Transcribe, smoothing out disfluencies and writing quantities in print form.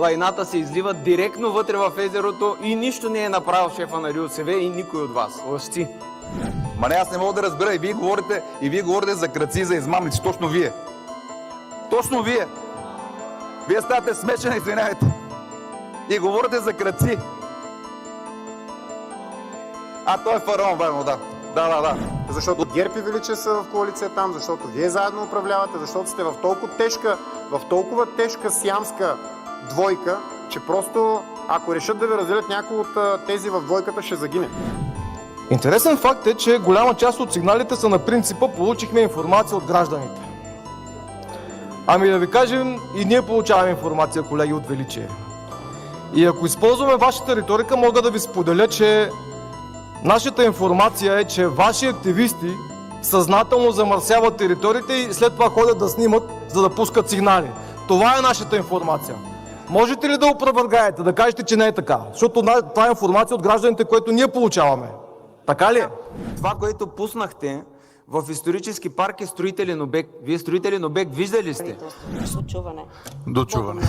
лайната се изливат директно вътре в езерото и нищо не е направил шефа на РИОСВ и никой от вас. Лъжци. Ма не, аз не мога да разбера. И вие говорите за крадци и за измамници. Точно вие. Точно вие. Вие ставате смешени, извинявайте. И говорите за крадци. Той е фараон, верно, да. Да. Защото ГЕРБ и Величие са в коалиция там, защото вие заедно управлявате, защото сте в толкова тежка сиамска двойка, че просто ако решат да ви разделят някой от тези в двойката, ще загине. Интересен факт е, че голяма част от сигналите са на принципа получихме информация от гражданите. Ами да ви кажем, и ние получаваме информация, колеги от Величие. И ако използваме вашата риторика, мога да ви споделя, че нашата информация е, че ваши активисти съзнателно замърсяват териториите и след това ходят да снимат, за да пускат сигнали. Това е нашата информация. Можете ли да опровергаете, да кажете, че не е така? Защото това е информация от гражданите, което ние получаваме. Така ли е? Това, което пуснахте в исторически парк е строителен обект. Вие строителен обект виждали сте? Дочуване. Дочуване.